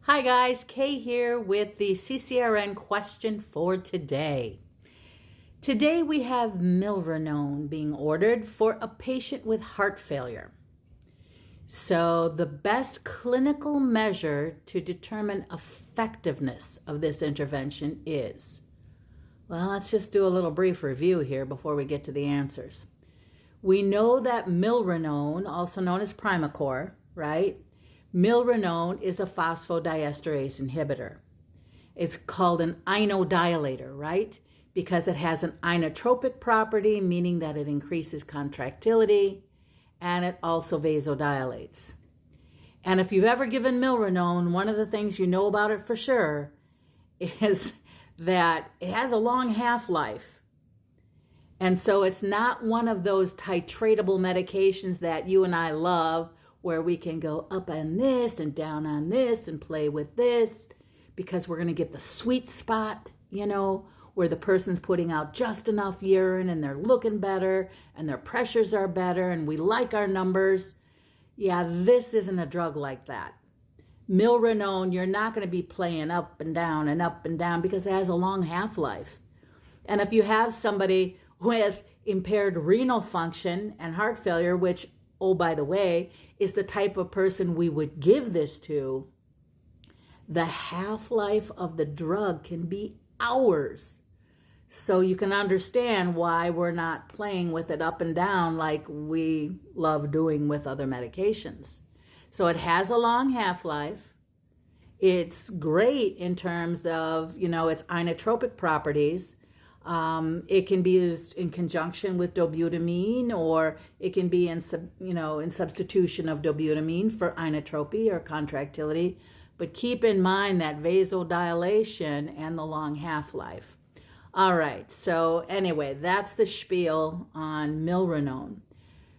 Hi guys, Kay here with the Ccrn question for today. Today we have milrinone being ordered for a patient with heart failure. So the best clinical measure to determine effectiveness of this intervention is, well, let's just do a little brief review here before we get to the answers. We know that milrinone, also known as Primacor, right? Milrinone is a phosphodiesterase inhibitor. It's called an inodilator, right? Because it has an inotropic property, meaning that it increases contractility, and it also vasodilates. And if you've ever given milrinone, one of the things you know about it for sure is that it has a long half-life. And so it's not one of those titratable medications that you and I love, where we can go up on this and down on this and play with this, because we're going to get the sweet spot, where the person's putting out just enough urine and they're looking better and their pressures are better and we like our numbers. Yeah, this isn't a drug like that. Milrinone, you're not going to be playing up and down because it has a long half-life. And if you have somebody with impaired renal function and heart failure, which, oh, by the way, is the type of person we would give this to, the half-life of the drug can be hours. So you can understand why we're not playing with it up and down like we love doing with other medications. So it has a long half-life. It's great in terms of, its inotropic properties. It can be used in conjunction with dobutamine, or it can be in substitution of dobutamine for inotropy or contractility. But keep in mind that vasodilation and the long half-life. All right, so anyway, that's the spiel on milrinone.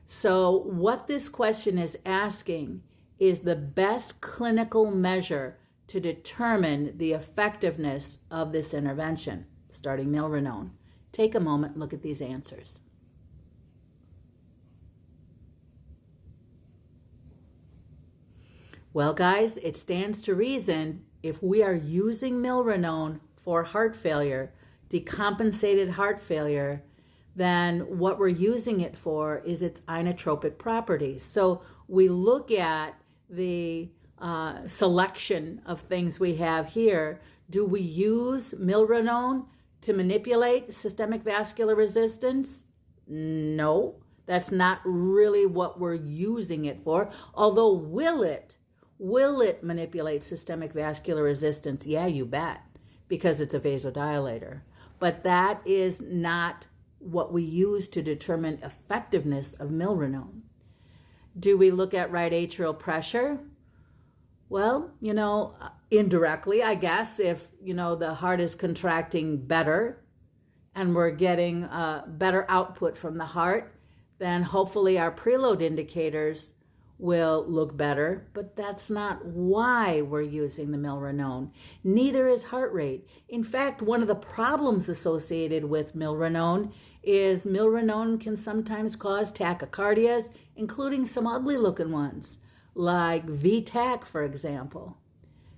So what this question is asking is the best clinical measure to determine the effectiveness of this intervention, starting milrinone. Take a moment and look at these answers. Well, guys, it stands to reason if we are using milrinone for heart failure, decompensated heart failure, then what we're using it for is its inotropic properties. So we look at the selection of things we have here. Do we use milrinone to manipulate systemic vascular resistance? No, that's not really what we're using it for. Although, will it manipulate systemic vascular resistance? Yeah, you bet, because it's a vasodilator. But that is not what we use to determine effectiveness of milrinone. Do we look at right atrial pressure? Well, indirectly, I guess, if, the heart is contracting better and we're getting better output from the heart, then hopefully our preload indicators will look better. But that's not why we're using the milrinone. Neither is heart rate. In fact, one of the problems associated with milrinone is milrinone can sometimes cause tachycardias, including some ugly looking ones, like VTAC, for example.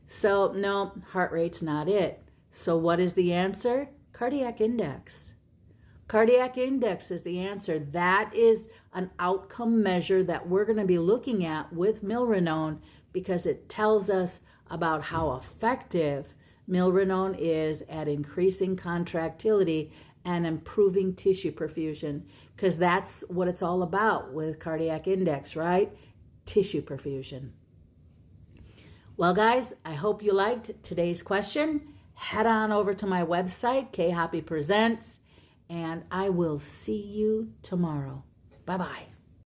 So no, heart rate's not it. So what is the answer? Cardiac index. Cardiac index is the answer. That is an outcome measure that we're going to be looking at with milrinone, because it tells us about how effective milrinone is at increasing contractility and improving tissue perfusion, because that's what it's all about with cardiac index, right? Tissue perfusion. Well, guys, I hope you liked today's question. Head on over to my website, Kay Hoppy Presents, and I will see you tomorrow. Bye-bye.